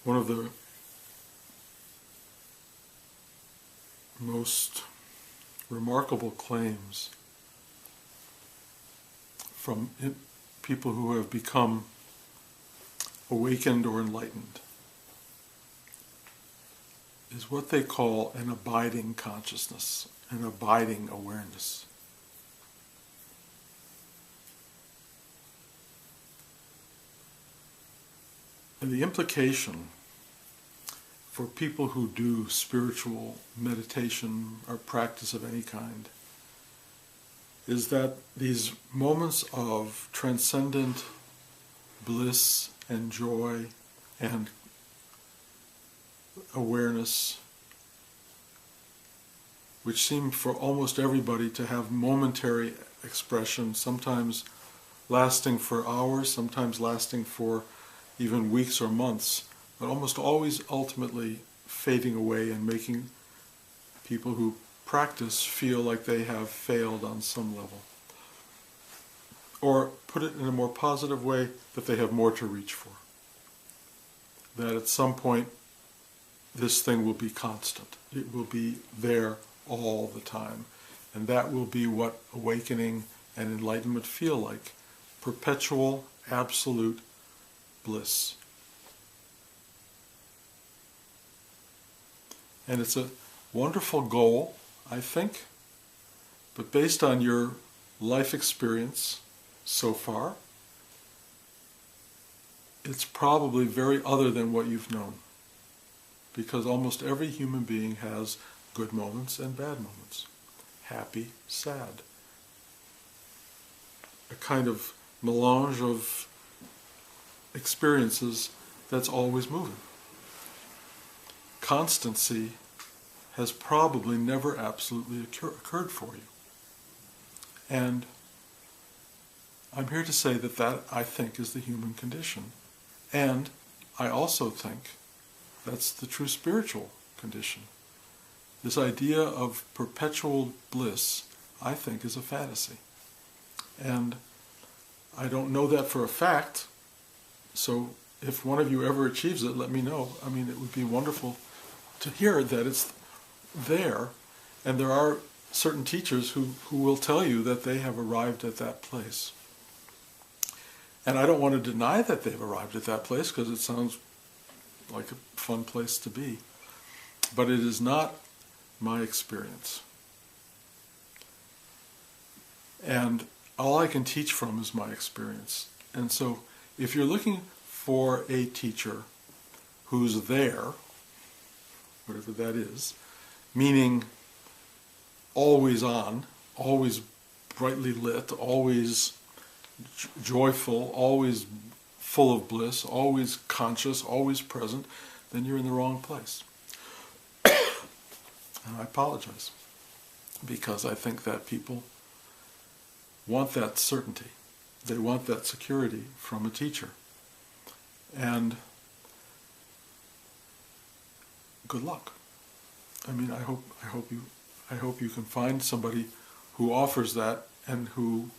One of the most remarkable claims from people who have become awakened or enlightened is what they call an abiding consciousness, an abiding awareness. And the implication for people who do spiritual meditation or practice of any kind is that these moments of transcendent bliss and joy and awareness, which seem for almost everybody to have momentary expression, sometimes lasting for hours, sometimes lasting for even weeks or months, but almost always ultimately fading away and making people who practice feel like they have failed on some level. Or put it in a more positive way, that they have more to reach for. That at some point this thing will be constant. It will be there all the time. And that will be what awakening and enlightenment feel like. Perpetual, absolute bliss. And it's a wonderful goal, I think, but based on your life experience so far, it's probably very other than what you've known. Because almost every human being has good moments and bad moments. Happy, sad. A kind of melange of experiences that's always moving. Constancy has probably never absolutely occurred for you. And I'm here to say that I think is the human condition. And I also think that's the true spiritual condition. This idea of perpetual bliss, I think, is a fantasy. And I don't know that for a fact, so if one of you ever achieves it, let me know. I mean, it would be wonderful to hear that it's there, and there are certain teachers who will tell you that they have arrived at that place. And I don't want to deny that they've arrived at that place, because it sounds like a fun place to be. But it is not my experience. And all I can teach from is my experience. And so if you're looking for a teacher who's there, whatever that is, meaning always on, always brightly lit, always joyful, always full of bliss, always conscious, always present, then you're in the wrong place. And I apologize, because I think that people want that certainty. They want that security from a teacher. And good luck. I mean, I hope you can find somebody who offers that and who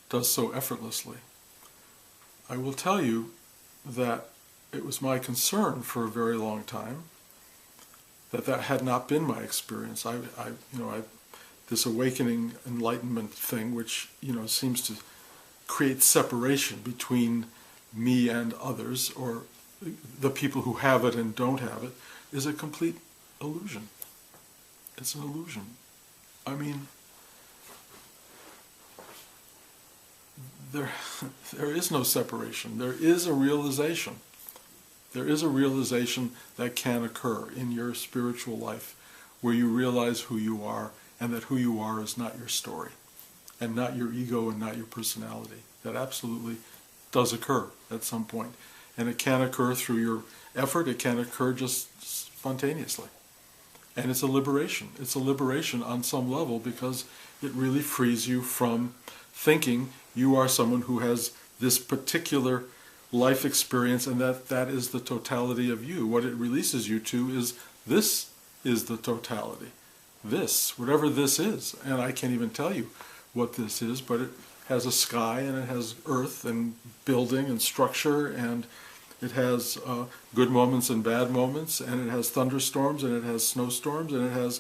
does so effortlessly. I will tell you that it was my concern for a very long time that had not been my experience. This awakening enlightenment thing, which seems to create separation between me and others, or the people who have it and don't have it, is a complete illusion. It's an illusion. I mean, there is no separation. There is a realization. There is a realization that can occur in your spiritual life, where you realize who you are, and that who you are is not your story, and not your ego, and not your personality. That absolutely does occur at some point. And it can occur through your effort, it can occur just spontaneously. And it's a liberation. It's a liberation on some level, because it really frees you from thinking you are someone who has this particular life experience and that is the totality of you. What it releases you to is, this is the totality. This, whatever this is. And I can't even tell you what this is, but it has a sky and it has earth and building and structure, and It has good moments and bad moments, and it has thunderstorms, and it has snowstorms, and it has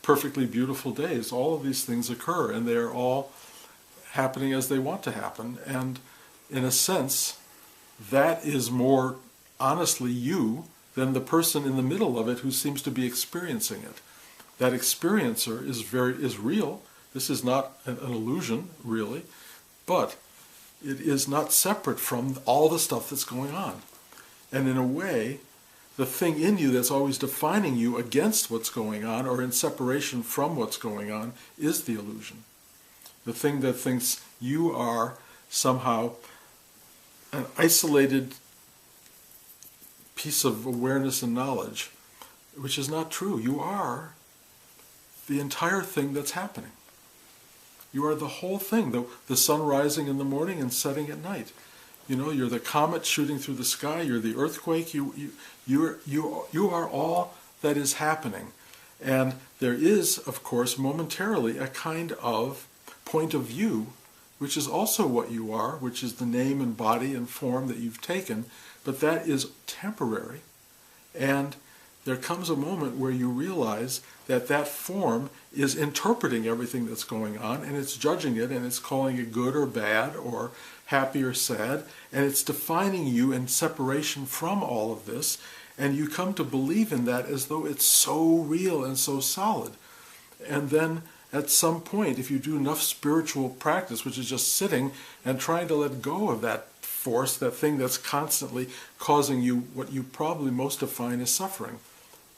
perfectly beautiful days. All of these things occur, and they are all happening as they want to happen. And in a sense, that is more honestly you than the person in the middle of it who seems to be experiencing it. That experiencer is real. This is not an illusion, really, but it is not separate from all the stuff that's going on. And in a way, the thing in you that's always defining you against what's going on or in separation from what's going on is the illusion. The thing that thinks you are somehow an isolated piece of awareness and knowledge, which is not true. You are the entire thing that's happening. You are the whole thing, the sun rising in the morning and setting at night. You know, you're the comet shooting through the sky, you're the earthquake, you are all that is happening. And there is, of course, momentarily a kind of point of view, which is also what you are, which is the name and body and form that you've taken, but that is temporary. And there comes a moment where you realize that that form is interpreting everything that's going on, and it's judging it, and it's calling it good or bad, or happy or sad, and it's defining you in separation from all of this, and you come to believe in that as though it's so real and so solid. And then at some point, if you do enough spiritual practice, which is just sitting and trying to let go of that force, that thing that's constantly causing you what you probably most define as suffering.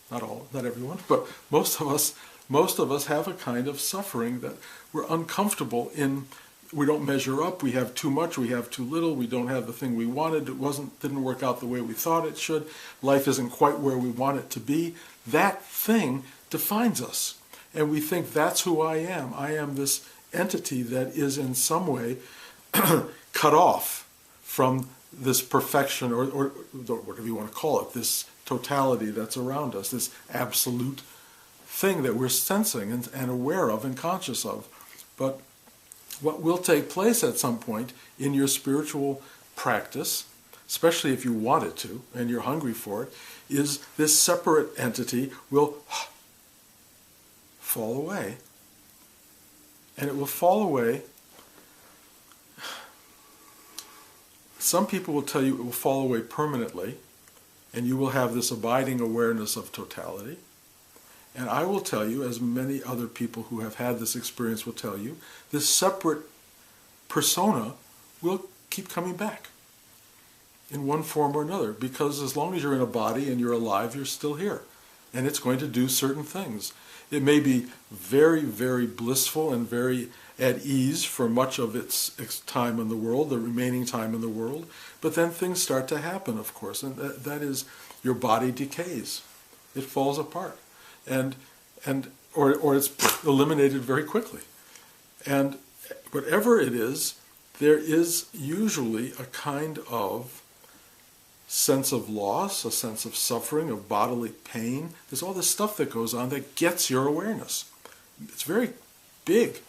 Not everyone, but most of us have a kind of suffering that we're uncomfortable in. We don't measure up, we have too much, we have too little, we don't have the thing we wanted, didn't work out the way we thought it should, life isn't quite where we want it to be. That thing defines us. And we think that's who I am. I am this entity that is in some way cut off from this perfection, or whatever you want to call it, this totality that's around us, this absolute thing that we're sensing and aware of and conscious of. But what will take place at some point in your spiritual practice, especially if you want it to and you're hungry for it, is this separate entity will fall away. And it will fall away. Some people will tell you it will fall away permanently, and you will have this abiding awareness of totality. And I will tell you, as many other people who have had this experience will tell you, this separate persona will keep coming back in one form or another, because as long as you're in a body and you're alive, you're still here. And it's going to do certain things. It may be very, very blissful and very at ease for much of its time in the world, the remaining time in the world, but then things start to happen, of course, and that is your body decays. It falls apart. Or it's eliminated very quickly. And whatever it is, there is usually a kind of sense of loss, a sense of suffering, of bodily pain. There's all this stuff that goes on that gets your awareness. It's very big.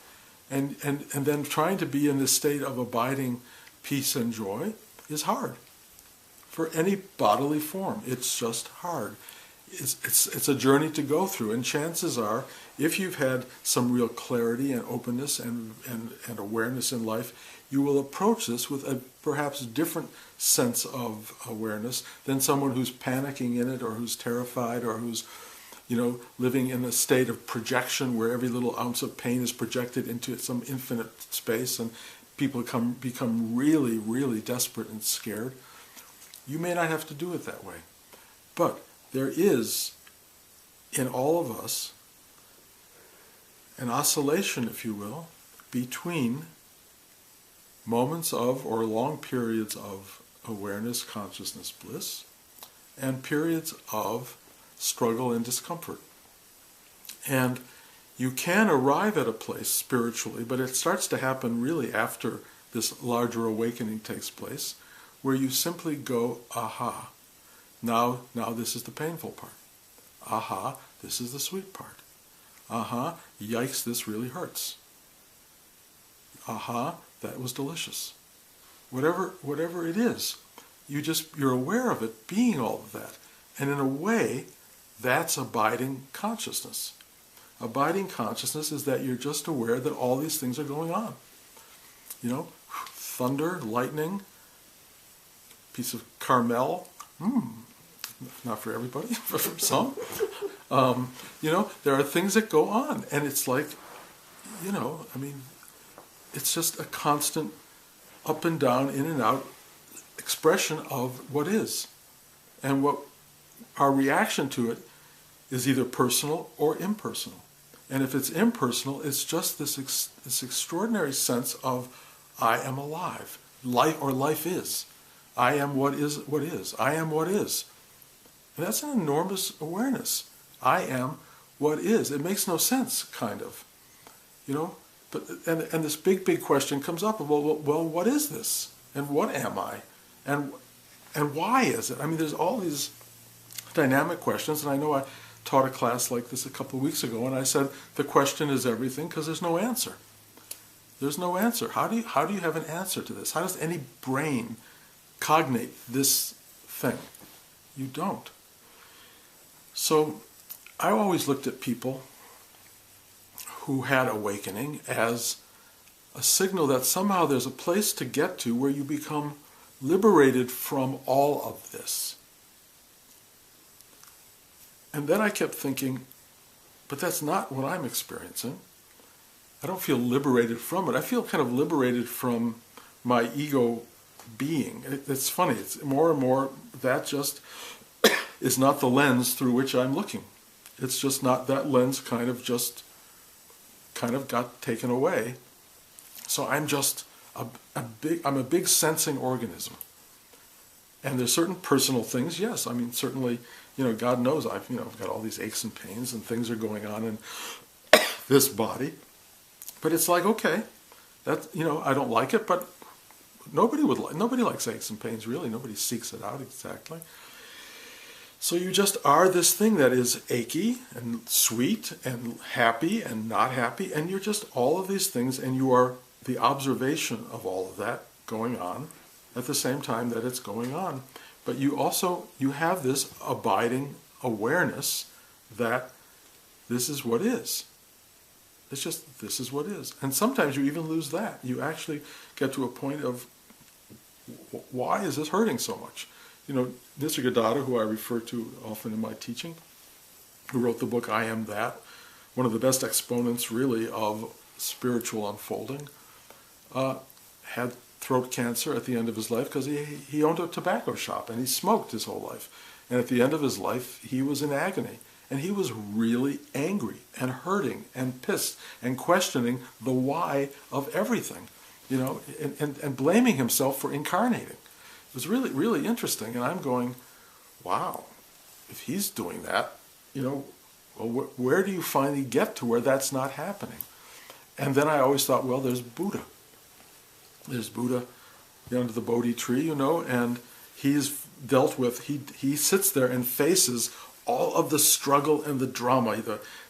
And then trying to be in this state of abiding peace and joy is hard. For any bodily form, it's just hard. It's a journey to go through, and chances are, if you've had some real clarity and openness and awareness in life, you will approach this with a perhaps different sense of awareness than someone who's panicking in it, or who's terrified, or who's living in a state of projection where every little ounce of pain is projected into some infinite space, and people become really, really desperate and scared. You may not have to do it that way, but there is, in all of us, an oscillation, if you will, between moments of or long periods of awareness, consciousness, bliss, and periods of struggle and discomfort. And you can arrive at a place spiritually, but it starts to happen really after this larger awakening takes place, where you simply go, aha. Now this is the painful part. Aha, this is the sweet part. Aha, yikes, this really hurts. Aha, that was delicious. Whatever it is, you're aware of it being all of that. And in a way, that's abiding consciousness. Abiding consciousness is that you're just aware that all these things are going on. You know, thunder, lightning, piece of caramel, not for everybody, but for some. You know, there are things that go on, and it's like, you know, I mean, it's just a constant up and down, in and out expression of what is. And what our reaction to it is either personal or impersonal. And if it's impersonal, it's just this extraordinary sense of, I am alive. Life is. I am what is. I am what is. And that's an enormous awareness. I am what is. It makes no sense, kind of. You know? But and this big question comes up, well, what is this? And what am I? And why is it? I mean, there's all these dynamic questions, and I know I taught a class like this a couple of weeks ago, and I said the question is everything because there's no answer. There's no answer. How do you have an answer to this? How does any brain cognate this thing? You don't. So I always looked at people who had awakening as a signal that somehow there's a place to get to where you become liberated from all of this. And then I kept thinking, but that's not what I'm experiencing. I don't feel liberated from it. I feel kind of liberated from my ego being. It's funny, it's more and more that just is not the lens through which I'm looking. It's just not, that lens kind of got taken away. So I'm just I'm a big sensing organism. And there's certain personal things, yes. I mean, certainly, you know, God knows I've got all these aches and pains and things are going on in this body. But it's like, okay, that, you know, I don't like it, but nobody likes aches and pains, really. Nobody seeks it out exactly. So you just are this thing that is achy and sweet and happy and not happy, and you're just all of these things, and you are the observation of all of that going on at the same time that it's going on. But you have this abiding awareness that this is what is. It's just, this is what is. And sometimes you even lose that. You actually get to a point of, why is this hurting so much? You know, Nisargadatta, who I refer to often in my teaching, who wrote the book I Am That, one of the best exponents really of spiritual unfolding, had throat cancer at the end of his life because he owned a tobacco shop and he smoked his whole life. And at the end of his life, he was in agony. And he was really angry and hurting and pissed and questioning the why of everything, you know, and blaming himself for incarnating. It was really, really interesting. And I'm going, wow, if he's doing that, you know, well, where do you finally get to where that's not happening? And then I always thought, well, there's Buddha. There's Buddha under the Bodhi tree, you know, and he's dealt with, he sits there and faces all of the struggle and the drama,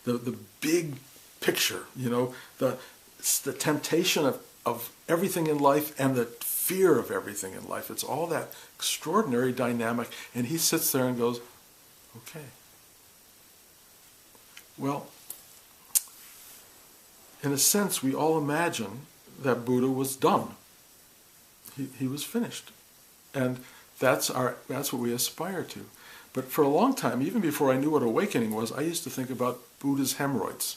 the big picture, you know, the temptation of everything in life and the fear of everything in life. It's all that extraordinary dynamic. And he sits there and goes, okay. Well, in a sense, we all imagine that Buddha was done. He was finished. And that's what we aspire to. But for a long time, even before I knew what awakening was, I used to think about Buddha's hemorrhoids.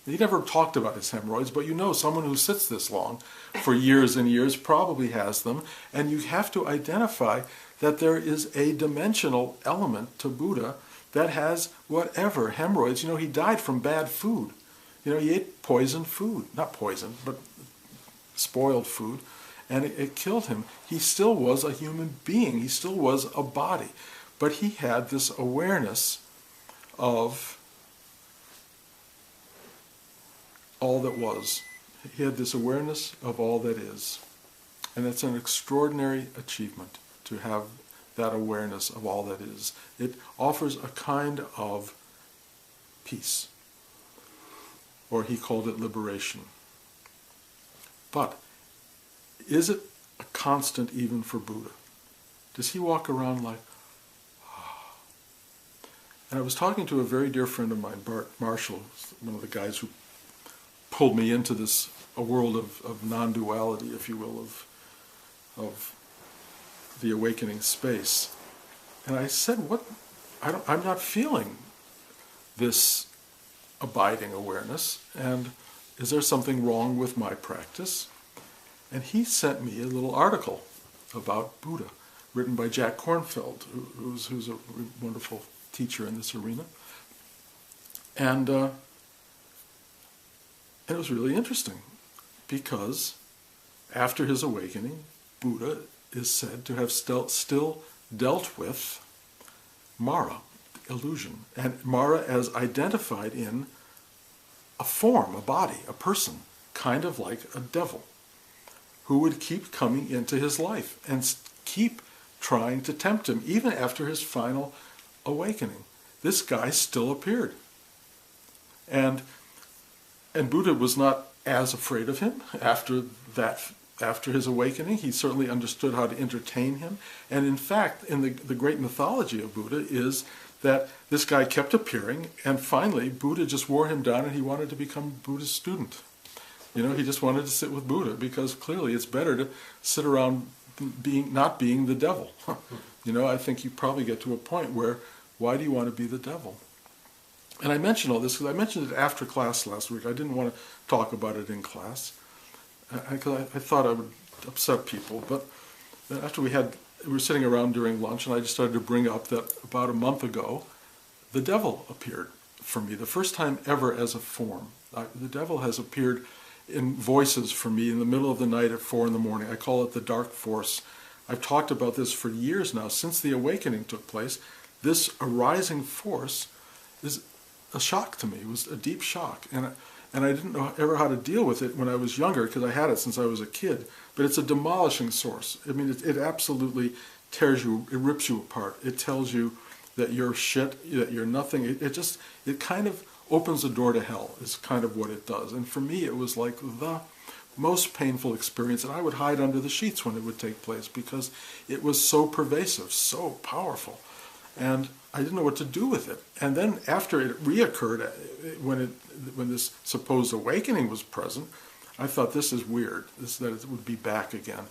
He never talked about his hemorrhoids, but you know, someone who sits this long for years and years probably has them, and you have to identify that there is a dimensional element to Buddha that has whatever, hemorrhoids. You know, he died from bad food. You know, he ate poisoned food. Not poison, but spoiled food, and it killed him. He still was a human being. He still was a body. But he had this awareness of all that was. He had this awareness of all that is. And it's an extraordinary achievement to have that awareness of all that is. It offers a kind of peace. Or he called it liberation. But is it a constant even for Buddha? Does he walk around like, and I was talking to a very dear friend of mine, Bart Marshall, one of the guys who pulled me into this, a world of non-duality, if you will, of the awakening space. And I said, I'm not feeling this abiding awareness, and is there something wrong with my practice? And he sent me a little article about Buddha, written by Jack Kornfield, who's a wonderful teacher in this arena. And it was really interesting, because after his awakening, Buddha is said to have still dealt with Mara, illusion, and Mara as identified in a form, a body, a person, kind of like a devil, who would keep coming into his life and keep trying to tempt him, even after his final awakening. This guy still appeared. And Buddha was not as afraid of him after his awakening. He certainly understood how to entertain him. And in fact, in the great mythology of Buddha is that this guy kept appearing, and finally Buddha just wore him down and he wanted to become Buddha's student. He just wanted to sit with Buddha, because clearly it's better to sit around not being the devil. I think you probably get to a point where, why do you want to be the devil? And I mention all this because I mentioned it after class last week. I didn't want to talk about it in class, because I thought I would upset people. But after we were sitting around during lunch, and I just started to bring up that about a month ago, the devil appeared for me, the first time ever as a form. The devil has appeared in voices for me in the middle of the night at 4 a.m. I call it the dark force. I've talked about this for years now. Since the awakening took place, this arising force is a shock to me. It was a deep shock. And I didn't know ever how to deal with it when I was younger, because I had it since I was a kid. But it's a demolishing source. I mean, it absolutely tears you, it rips you apart. It tells you that you're shit, that you're nothing. It kind of opens the door to hell, is kind of what it does. And for me, it was like the most painful experience, and I would hide under the sheets when it would take place, because it was so pervasive, so powerful. And I didn't know what to do with it. And then after it reoccurred, when this supposed awakening was present, I thought, this is weird, that it would be back again.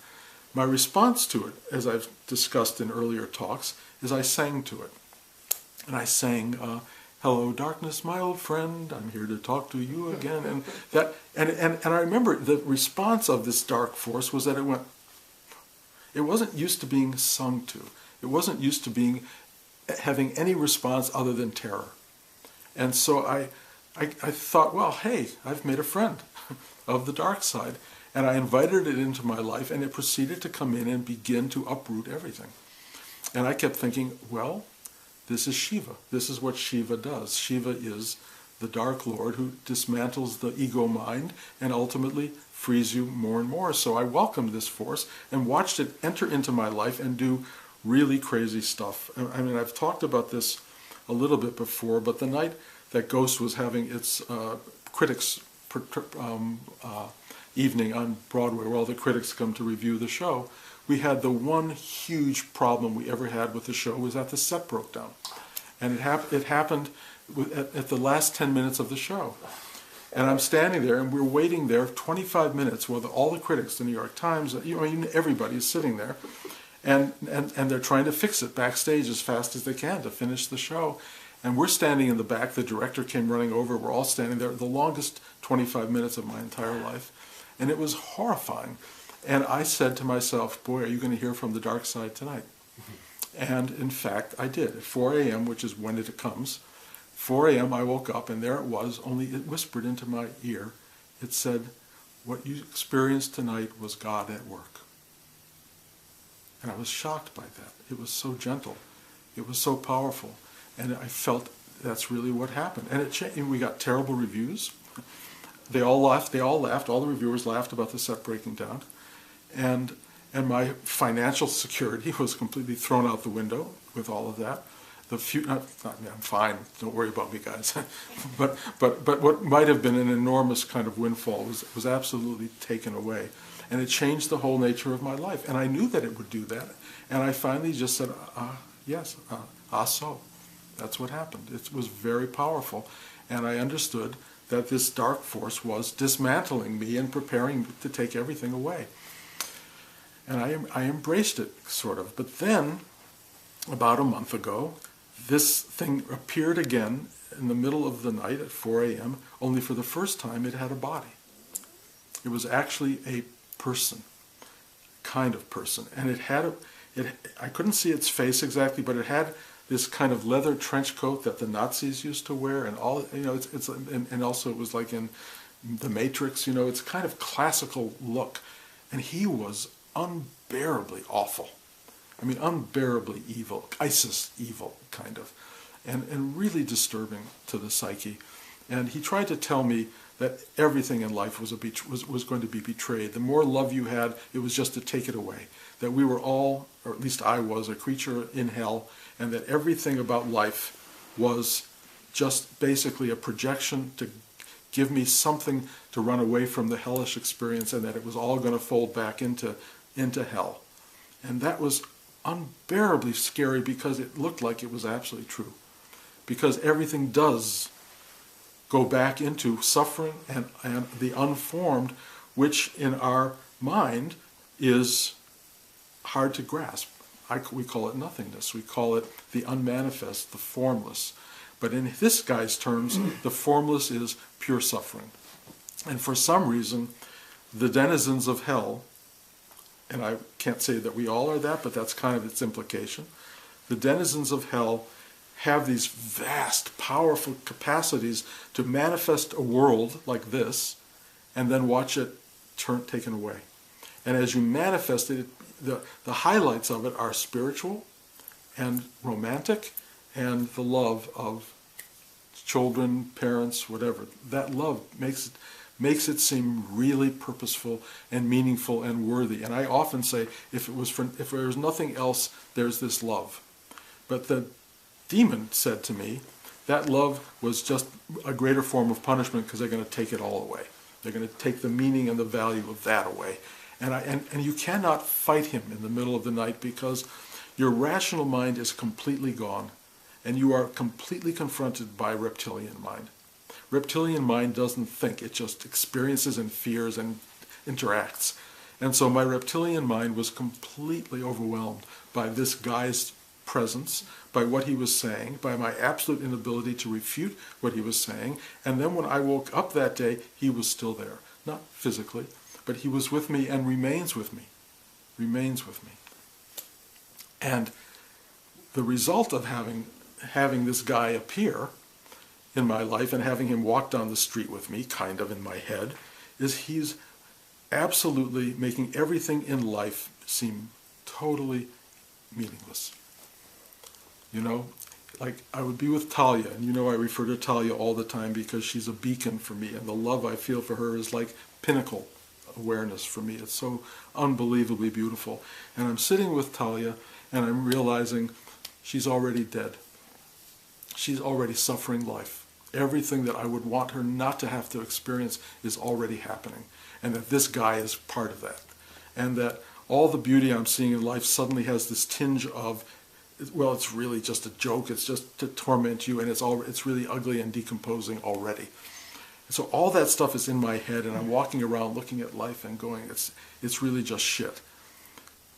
My response to it, as I've discussed in earlier talks, is I sang to it. And I sang, "Hello, darkness, my old friend, I'm here to talk to you again." And I remember the response of this dark force was that it wasn't used to being sung to. It wasn't used to having any response other than terror. And so I thought, well, hey, I've made a friend of the dark side. And I invited it into my life, and it proceeded to come in and begin to uproot everything. And I kept thinking, well, this is Shiva. This is what Shiva does. Shiva is the Dark Lord who dismantles the ego mind and ultimately frees you more and more. So I welcomed this force and watched it enter into my life and do really crazy stuff. I mean, I've talked about this a little bit before, but the night that Ghost was having its critics evening on Broadway, where all the critics come to review the show, we had the one huge problem we ever had with the show was that the set broke down. And it happened at the last 10 minutes of the show. And I'm standing there, and we're waiting there 25 minutes while all the critics, the New York Times, everybody is sitting there, and they're trying to fix it backstage as fast as they can to finish the show. And we're standing in the back. The director came running over. We're all standing there, the longest 25 minutes of my entire life. And it was horrifying. And I said to myself, boy, are you going to hear from the dark side tonight? And in fact, I did. At 4 a.m., which is when it comes, 4 a.m. I woke up, and there it was, only it whispered into my ear. It said, what you experienced tonight was God at work. And I was shocked by that. It was so gentle. It was so powerful. And I felt that's really what happened. And we got terrible reviews. They all laughed. All the reviewers laughed about the set breaking down. And my financial security was completely thrown out the window with all of that. I'm fine, don't worry about me, guys. but what might have been an enormous kind of windfall was absolutely taken away. And it changed the whole nature of my life. And I knew that it would do that. And I finally just said, yes, so. That's what happened. It was very powerful. And I understood that this dark force was dismantling me and preparing to take everything away. And I embraced it, sort of. But then, about a month ago, this thing appeared again in the middle of the night at 4 a.m., only for the first time it had a body. It was actually a person, kind of person. And I couldn't see its face exactly, but it had this kind of leather trench coat that the Nazis used to wear, and all, and also it was like in The Matrix, it's kind of classical look. And he was unbearably awful. I mean, unbearably evil, ISIS evil, kind of, and really disturbing to the psyche. And he tried to tell me that everything in life was going to be betrayed. The more love you had, it was just to take it away. That we were all, or at least I was, a creature in hell, and that everything about life was just basically a projection to give me something to run away from the hellish experience, and that it was all going to fold back into hell. And that was unbearably scary because it looked like it was absolutely true. Because everything does go back into suffering and the unformed, which in our mind is hard to grasp. We call it nothingness. We call it the unmanifest, the formless. But in this guy's terms, the formless is pure suffering. And for some reason, the denizens of hell, and I can't say that we all are that, but that's kind of its implication, the denizens of hell have these vast, powerful capacities to manifest a world like this and then watch it taken away. And as you manifest it, the highlights of it are spiritual and romantic and the love of children, parents, whatever. That love makes it seem really purposeful and meaningful and worthy. And I often say, if there was nothing else, there's this love. But the demon said to me, that love was just a greater form of punishment because they're going to take it all away. They're going to take the meaning and the value of that away. And you cannot fight him in the middle of the night because your rational mind is completely gone and you are completely confronted by reptilian mind. Reptilian mind doesn't think, it just experiences and fears and interacts. And so my reptilian mind was completely overwhelmed by this guy's presence, by what he was saying, by my absolute inability to refute what he was saying. And then when I woke up that day, he was still there. Not physically, but he was with me and remains with me. Remains with me. And the result of having this guy appear in my life and having him walk down the street with me, kind of in my head, is he's absolutely making everything in life seem totally meaningless. Like I would be with Talia, and I refer to Talia all the time because she's a beacon for me, and the love I feel for her is like pinnacle awareness for me. It's so unbelievably beautiful. And I'm sitting with Talia, and I'm realizing she's already dead. She's already suffering life. Everything that I would want her not to have to experience is already happening, and that this guy is part of that. And that all the beauty I'm seeing in life suddenly has this tinge of, well, it's really just a joke, it's just to torment you, and it's really ugly and decomposing already. So all that stuff is in my head, and I'm walking around looking at life and going, it's really just shit.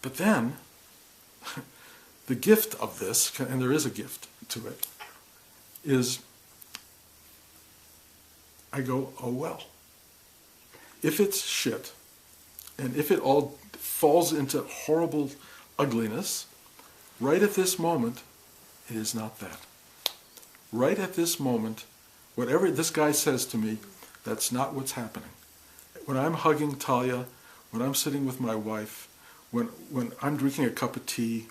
But then, the gift of this, and there is a gift to it, is I go, oh well. If it's shit, and if it all falls into horrible ugliness, right at this moment, it is not that. Right at this moment, whatever this guy says to me, that's not what's happening. When I'm hugging Talia, when I'm sitting with my wife, when I'm drinking a cup of tea,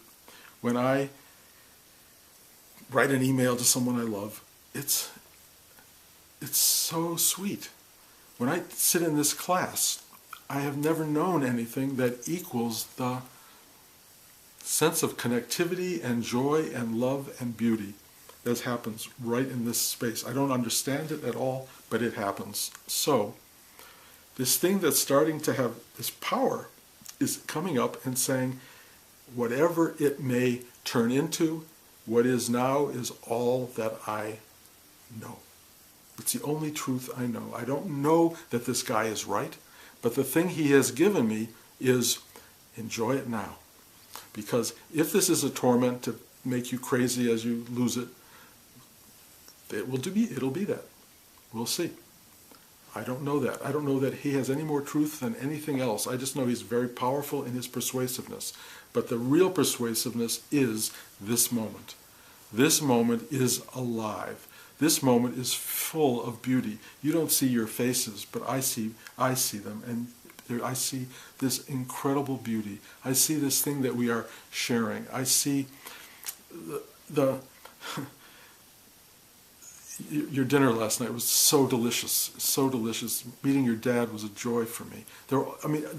when I write an email to someone I love, it's so sweet. When I sit in this class, I have never known anything that equals the sense of connectivity and joy and love and beauty that happens right in this space. I don't understand it at all, but it happens. So, this thing that's starting to have this power is coming up and saying, whatever it may turn into, what is now is all that I know. It's the only truth I know. I don't know that this guy is right, but the thing he has given me is enjoy it now. Because if this is a torment to make you crazy as you lose it, it'll be that. We'll see. I don't know that. I don't know that he has any more truth than anything else. I just know he's very powerful in his persuasiveness. But the real persuasiveness is this moment. This moment is alive. This moment is full of beauty. You don't see your faces, but I see them, and I see this incredible beauty. I see this thing that we are sharing. I see your dinner last night was so delicious, so delicious. Meeting your dad was a joy for me.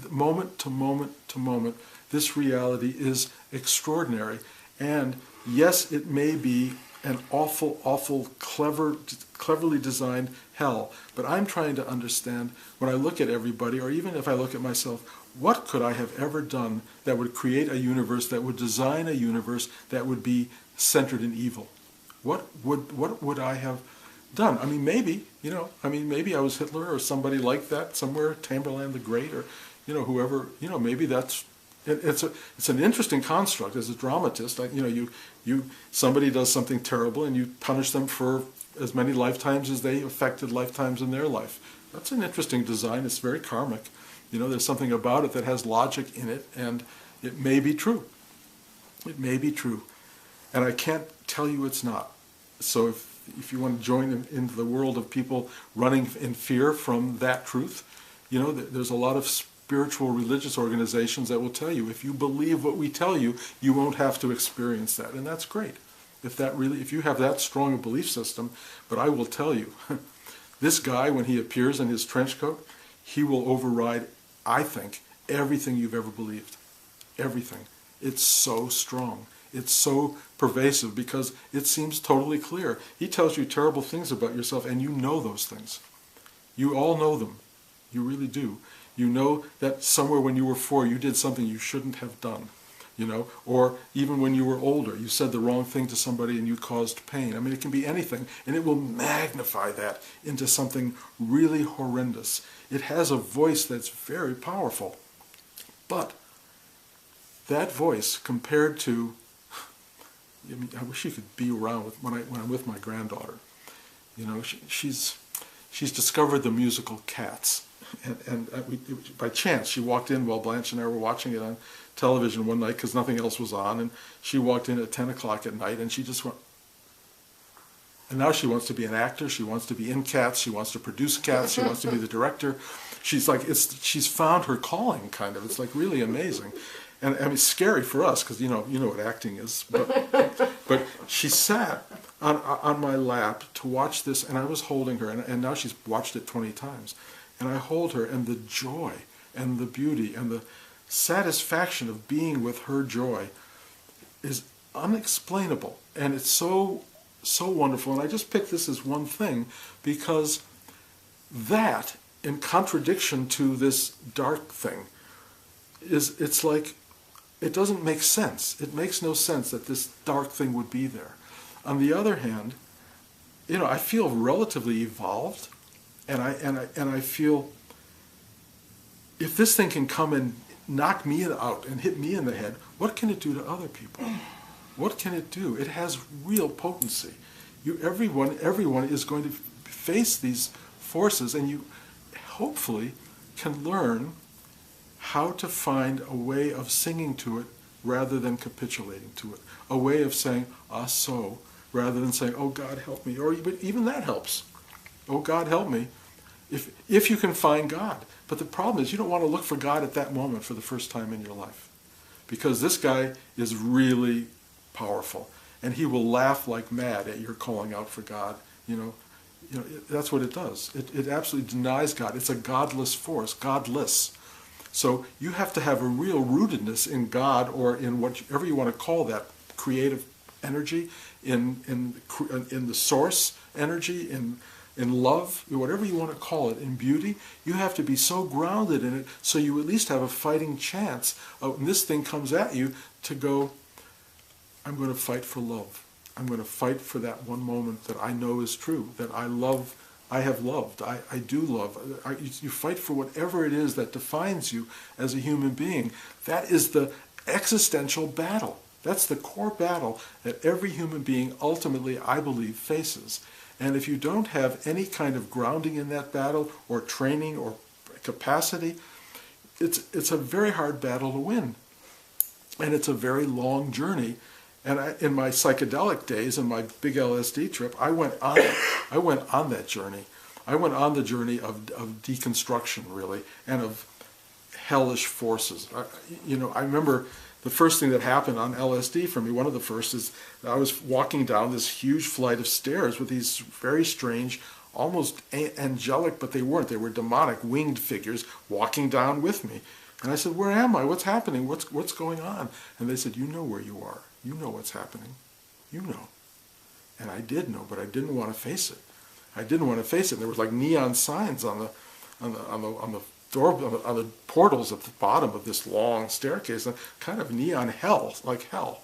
Moment to moment to moment, this reality is extraordinary. And yes, it may be an awful, awful, cleverly designed hell. But I'm trying to understand, when I look at everybody, or even if I look at myself, what could I have ever done that would create a universe, that would design a universe that would be centered in evil? What would I have done? Maybe I was Hitler or somebody like that somewhere, Tamerlane the Great, or whoever. Maybe that's. It's an interesting construct as a dramatist. Somebody does something terrible and you punish them for as many lifetimes as they affected lifetimes in their life. That's an interesting design. It's very karmic. There's something about it that has logic in it, and it may be true. It may be true. And I can't tell you it's not. So if you want to join into the world of people running in fear from that truth, there's a lot of spiritual religious organizations that will tell you, if you believe what we tell you, you won't have to experience that. And that's great. If you have that strong a belief system, but I will tell you, this guy, when he appears in his trench coat, he will override, I think, everything you've ever believed. Everything. It's so strong. It's so pervasive because it seems totally clear. He tells you terrible things about yourself, and you know those things. You all know them. You really do. You know that somewhere when you were 4, you did something you shouldn't have done. Or even when you were older, you said the wrong thing to somebody and you caused pain. It can be anything, and it will magnify that into something really horrendous. It has a voice that's very powerful. But that voice compared to, I wish you could be around when I'm with my granddaughter. She's discovered the musical Cats. And by chance, she walked in while Blanche and I were watching it on television one night because nothing else was on, and she walked in at 10 o'clock at night, and she just went. And now she wants to be an actor. She wants to be in Cats. She wants to produce Cats. She wants to be the director. She's found her calling, kind of. It's like really amazing, and it's scary for us because you know what acting is. But she sat on my lap to watch this, and I was holding her, and now she's watched it 20 times. And I hold her, and the joy and the beauty and the satisfaction of being with her joy is unexplainable. And it's so, so wonderful. And I just picked this as one thing because that, in contradiction to this dark thing, it's like, it doesn't make sense. It makes no sense that this dark thing would be there. On the other hand, I feel relatively evolved. And I feel, if this thing can come and knock me out and hit me in the head, what can it do to other people? What can it do? It has real potency. Everyone is going to face these forces, and you hopefully can learn how to find a way of singing to it rather than capitulating to it. A way of saying, so, rather than saying, oh God, help me. Or even that helps. Oh God, help me. If you can find God. But the problem is you don't want to look for God at that moment for the first time in your life. Because this guy is really powerful. And he will laugh like mad at your calling out for God. That's what it does. It absolutely denies God. It's a godless force. Godless. So you have to have a real rootedness in God, or in whatever you want to call that creative energy, in the source energy, in love, whatever you want to call it, in beauty. You have to be so grounded in it so you at least have a fighting chance when this thing comes at you to go, I'm going to fight for love. I'm going to fight for that one moment that I know is true, that I love, I have loved, I do love. You fight for whatever it is that defines you as a human being. That is the existential battle. That's the core battle that every human being ultimately, I believe, faces. And if you don't have any kind of grounding in that battle, or training, or capacity, it's a very hard battle to win. And it's a very long journey. And in my psychedelic days, in my big LSD trip, I went on that journey. I went on the journey of deconstruction, really, and of hellish forces. I remember the first thing that happened on LSD for me, one of the first, is I was walking down this huge flight of stairs with these very strange, almost angelic, but they weren't. They were demonic, winged figures walking down with me. And I said, where am I? What's happening? What's going on? And they said, you know where you are. You know what's happening. You know. And I did know, but I didn't want to face it. I didn't want to face it. And there was like neon signs on the door, on the portals at the bottom of this long staircase, and kind of neon hell, like hell.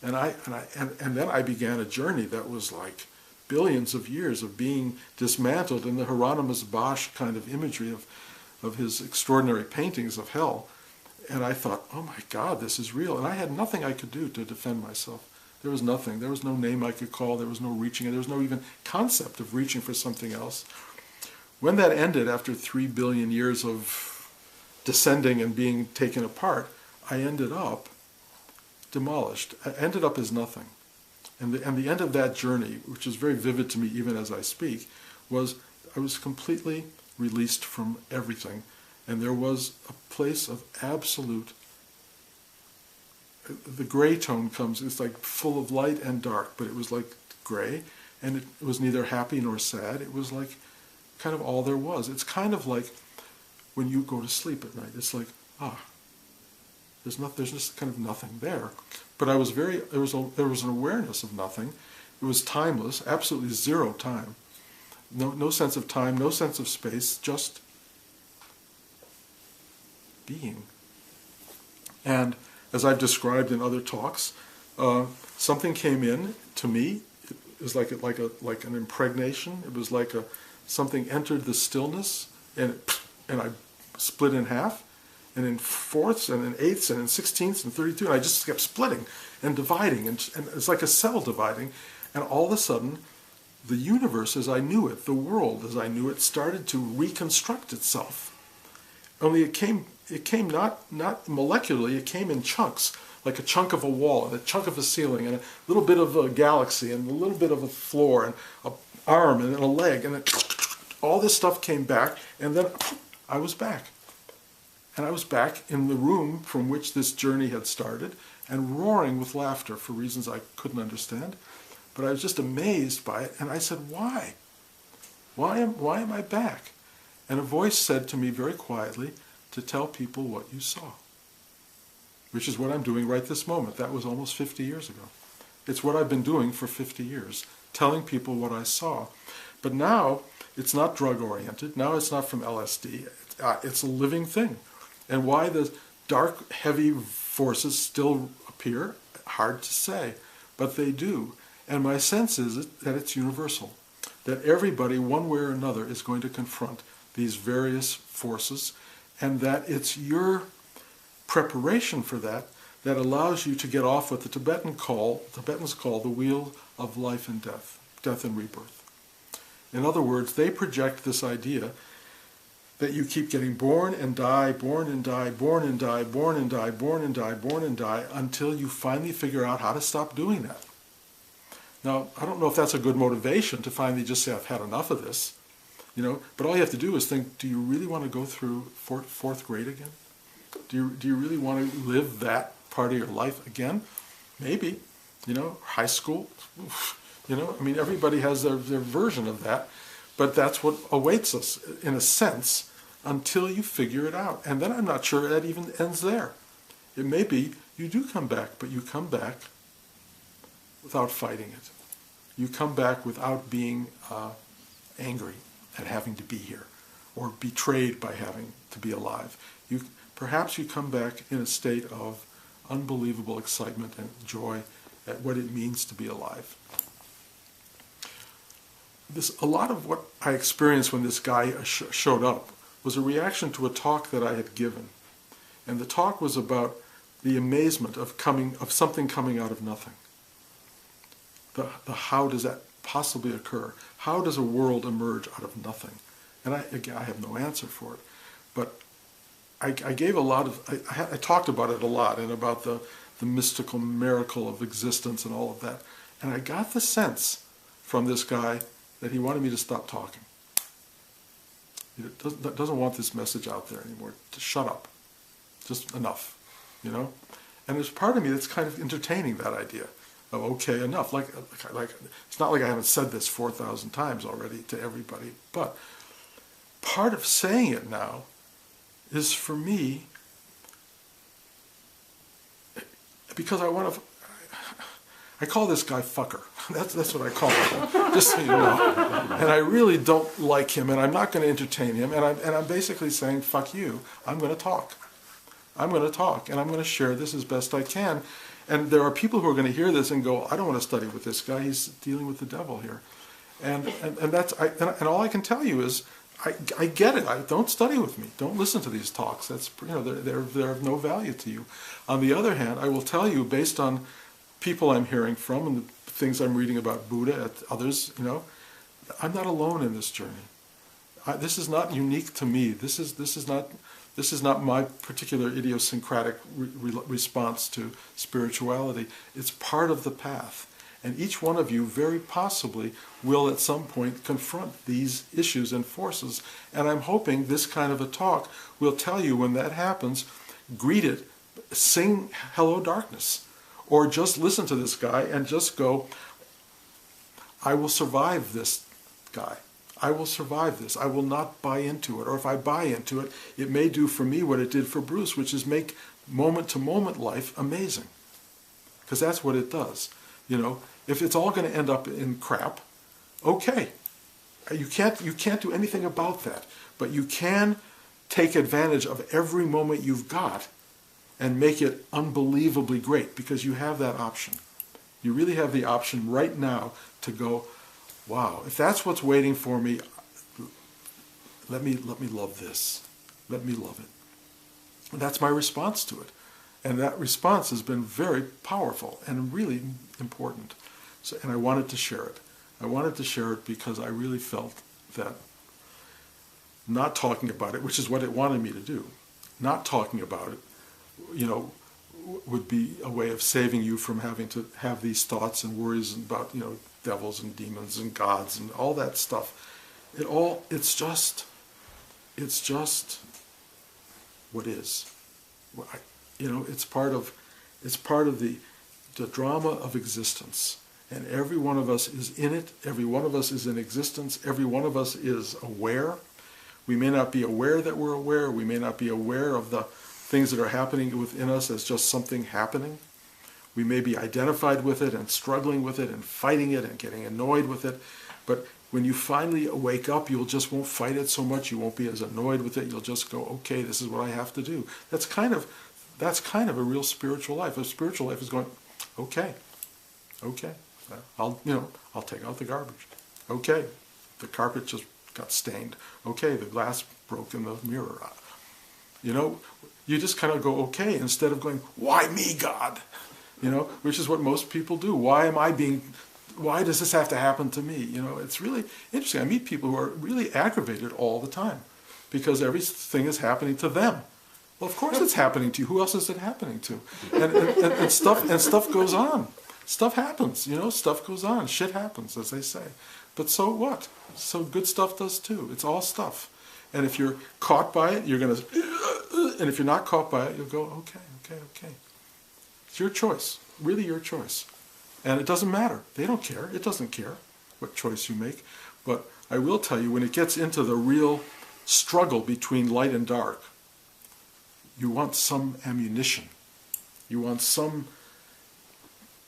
And then I began a journey that was like billions of years of being dismantled in the Hieronymus Bosch kind of imagery of his extraordinary paintings of hell. And I thought, oh my God, this is real. And I had nothing I could do to defend myself. There was nothing. There was no name I could call. There was no reaching. There was no even concept of reaching for something else. When that ended, after 3 billion years of descending and being taken apart, I ended up demolished. I ended up as nothing. And the end of that journey, which is very vivid to me even as I speak, was I was completely released from everything. And there was a place of absolute, the gray tone comes, it's like full of light and dark, but it was like gray, and it was neither happy nor sad. It was like kind of all there was. It's kind of like when you go to sleep at night. It's like, there's just kind of nothing there. But there was an awareness of nothing. It was timeless, absolutely zero time. No sense of time, no sense of space, just being. And as I've described in other talks, something came in to me. It was like an impregnation. It was like something entered the stillness, and I split in half, and in fourths, and in eighths, and in sixteenths, and 32, and I just kept splitting and dividing, and it's like a cell dividing, and all of a sudden, the universe as I knew it, the world as I knew it, started to reconstruct itself. Only it came not molecularly, it came in chunks, like a chunk of a wall, and a chunk of a ceiling, and a little bit of a galaxy, and a little bit of a floor, and an arm, and a leg, and then all this stuff came back, and then I was back. And I was back in the room from which this journey had started, and roaring with laughter for reasons I couldn't understand. But I was just amazed by it, and I said, why? Why am I back? And a voice said to me very quietly, to tell people what you saw. Which is what I'm doing right this moment. That was almost 50 years ago. It's what I've been doing for 50 years, telling people what I saw. But now, it's not drug-oriented. Now it's not from LSD. It's a living thing. And why the dark, heavy forces still appear, hard to say. But they do. And my sense is that it's universal. That everybody, one way or another, is going to confront these various forces, and that it's your preparation for that that allows you to get off what the Tibetans call the wheel of life and death, death and rebirth. In other words, they project this idea that you keep getting born and die, born and die, born and die, born and die, born and die, born and die, until you finally figure out how to stop doing that. Now, I don't know if that's a good motivation to finally just say, I've had enough of this. But all you have to do is think, do you really want to go through fourth grade again? Do you really want to live that part of your life again? Maybe. High school. Everybody has their version of that. But that's what awaits us, in a sense. until you figure it out. And then I'm not sure that even ends there. It may be you do come back, but you come back without fighting it. You come back without being angry at having to be here, or betrayed by having to be alive. Perhaps you come back in a state of unbelievable excitement and joy at what it means to be alive. A lot of what I experienced when this guy showed up was a reaction to a talk that I had given. And the talk was about the amazement of something coming out of nothing. The how does that possibly occur? How does a world emerge out of nothing? And I have no answer for it. But I gave a lot of, I talked about it a lot, and about the mystical miracle of existence and all of that. And I got the sense from this guy that he wanted me to stop talking. He doesn't want this message out there anymore. Just shut up. Just enough, you know? And there's part of me that's kind of entertaining that idea of okay, enough. Like it's not like I haven't said this 4,000 times already to everybody, but part of saying it now is for me, because I call this guy fucker. That's what I call him, just so you know. And I really don't like him, and I'm not going to entertain him, and I'm basically saying, fuck you, I'm going to talk. I'm going to talk, and I'm going to share this as best I can. And there are people who are going to hear this and go, I don't want to study with this guy, he's dealing with the devil here. And all I can tell you is, I get it. Don't study with me. Don't listen to these talks. That's, you know, they're of no value to you. On the other hand, I will tell you, based on people I'm hearing from and the things I'm reading about Buddha, at others, you know, I'm not alone in this journey. This is not unique to me. This is not my particular idiosyncratic response to spirituality. It's part of the path. And each one of you very possibly will at some point confront these issues and forces. And I'm hoping this kind of a talk will tell you when that happens, greet it, sing Hello Darkness. Or just listen to this guy and just go, I will survive this guy. I will survive this. I will not buy into it. Or if I buy into it, it may do for me what it did for Bruce, which is make moment-to-moment life amazing. Because that's what it does. You know, if it's all going to end up in crap, okay. You can't do anything about that. But you can take advantage of every moment you've got and make it unbelievably great, because you have that option. You really have the option right now to go, wow, if that's what's waiting for me, let me love this. Let me love it. And that's my response to it. And that response has been very powerful and really important. So, and I wanted to share it. I wanted to share it because I really felt that not talking about it, which is what it wanted me to do, not talking about it, you know, would be a way of saving you from having to have these thoughts and worries about, you know, devils and demons and gods and all that stuff. It's just what is. You know, it's part of the drama of existence. And every one of us is in it. Every one of us is in existence. Every one of us is aware. We may not be aware that we're aware. We may not be aware of the things that are happening within us as just something happening. We may be identified with it and struggling with it and fighting it and getting annoyed with it. But when you finally wake up, you won't fight it so much. You won't be as annoyed with it. You'll just go, okay, this is what I have to do. That's kind of a real spiritual life. A spiritual life is going, okay, I'll take out the garbage. Okay, the carpet just got stained. Okay, the glass broke in the mirror. You know, you just kind of go, okay, instead of going, why me, God? You know, which is what most people do. Why does this have to happen to me? You know, it's really interesting. I meet people who are really aggravated all the time because everything is happening to them. Well, of course it's happening to you. Who else is it happening to? And stuff goes on. Stuff happens, you know, stuff goes on. Shit happens, as they say. But so what? So good stuff does too. It's all stuff. And if you're caught by it, you're going to, and if you're not caught by it, you'll go, okay. It's your choice, really your choice. And it doesn't matter. They don't care. It doesn't care what choice you make. But I will tell you, when it gets into the real struggle between light and dark, you want some ammunition. You want some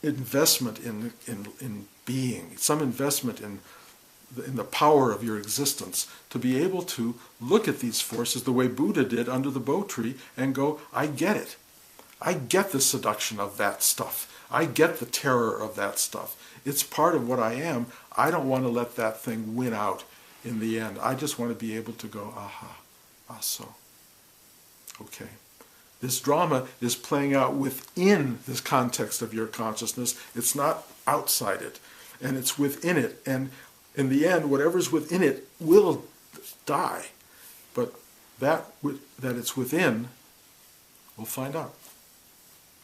investment in being, some investment in the power of your existence, to be able to look at these forces the way Buddha did under the Bo tree and go, I get it. I get the seduction of that stuff. I get the terror of that stuff. It's part of what I am. I don't want to let that thing win out in the end. I just want to be able to go, aha, so. Okay. This drama is playing out within this context of your consciousness. It's not outside it. And it's within it. And in the end, whatever's within it will die. But that it's within, we'll find out.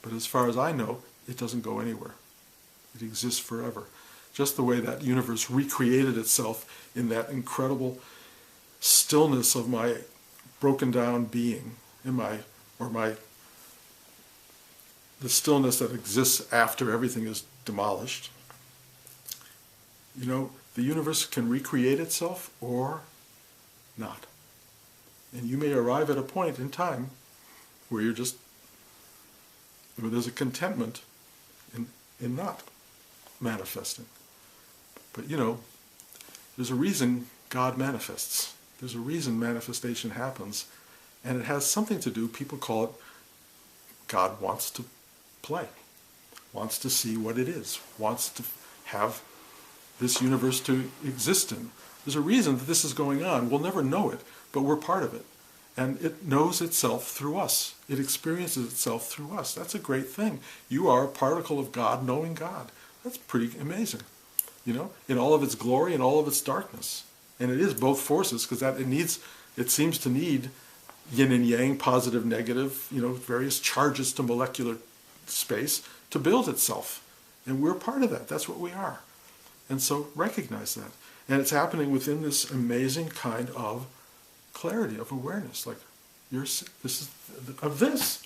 But as far as I know, it doesn't go anywhere. It exists forever. Just the way that universe recreated itself in that incredible stillness of my broken down being, the stillness that exists after everything is demolished. You know, the universe can recreate itself or not. And you may arrive at a point in time where there's a contentment in not manifesting. But you know, there's a reason God manifests. There's a reason manifestation happens. And it has something to do, people call it, God wants to play, wants to see what it is, wants to have this universe to exist in. There's a reason that this is going on. We'll never know it, but we're part of it. And it knows itself through us. It experiences itself through us. That's a great thing. You are a particle of God knowing God. That's pretty amazing, you know, in all of its glory and all of its darkness. And it is both forces, because it seems to need yin and yang, positive, negative, you know, various charges to molecular space to build itself. And we're part of that. That's what we are. And so recognize that. And it's happening within this amazing kind of clarity, of awareness. Like, of this.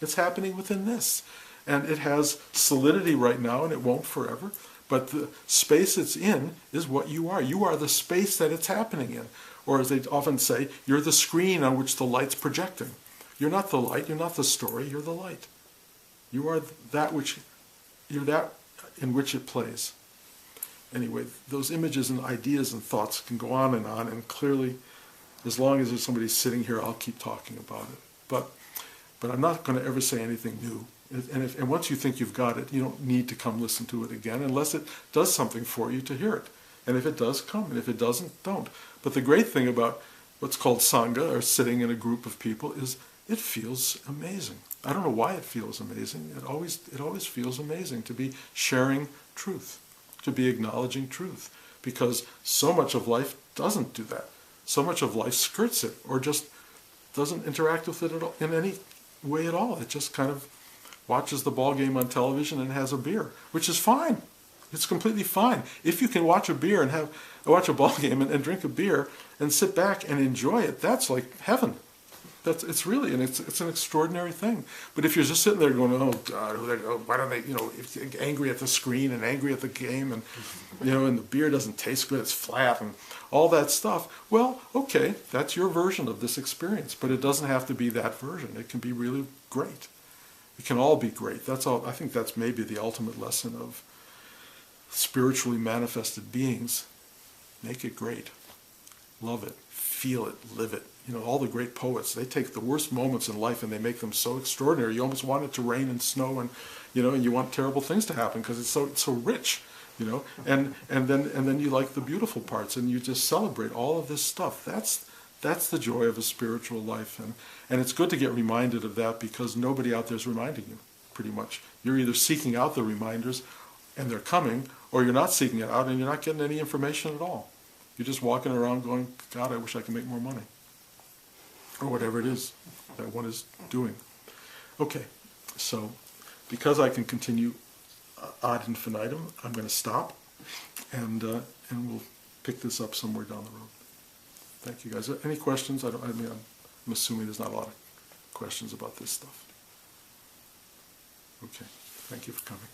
It's happening within this. And it has solidity right now, and it won't forever. But the space it's in is what you are. You are the space that it's happening in. Or as they often say, you're the screen on which the light's projecting. You're not the light, you're not the story, you're the light. You are you're that in which it plays. Anyway, those images and ideas and thoughts can go on, and clearly, as long as there's somebody sitting here, I'll keep talking about it. But I'm not going to ever say anything new. And once you think you've got it, you don't need to come listen to it again, unless it does something for you to hear it. And if it does, come. And if it doesn't, don't. But the great thing about what's called Sangha, or sitting in a group of people, is it feels amazing. I don't know why it feels amazing. It always feels amazing to be sharing truth, to be acknowledging truth. Because so much of life doesn't do that. So much of life skirts it, or just doesn't interact with it at all, in any way at all. It just kind of watches the ball game on television and has a beer, which is fine. It's completely fine. If you can watch a beer and watch a ball game and drink a beer and sit back and enjoy it, that's like heaven. It's an extraordinary thing. But if you're just sitting there going, oh God, why don't they, angry at the screen and angry at the game, and and the beer doesn't taste good, it's flat, and all that stuff. Well, okay, that's your version of this experience, but it doesn't have to be that version. It can be really great. It can all be great. That's all. I think that's maybe the ultimate lesson of spiritually manifested beings. Make it great. Love it. Feel it. Live it. All the great poets, they take the worst moments in life and they make them so extraordinary. You almost want it to rain and snow, and and you want terrible things to happen because it's so rich, and then you like the beautiful parts, and you just celebrate all of this stuff. That's the joy of a spiritual life, and it's good to get reminded of that, because nobody out there is reminding you, pretty much. You're either seeking out the reminders, and they're coming, or you're not seeking it out and you're not getting any information at all. You're just walking around going, God, I wish I could make more money. Or whatever it is that one is doing. Okay, so because I can continue ad infinitum, I'm going to stop, and we'll pick this up somewhere down the road. Thank you guys. Any questions? I'm assuming there's not a lot of questions about this stuff. Okay, thank you for coming.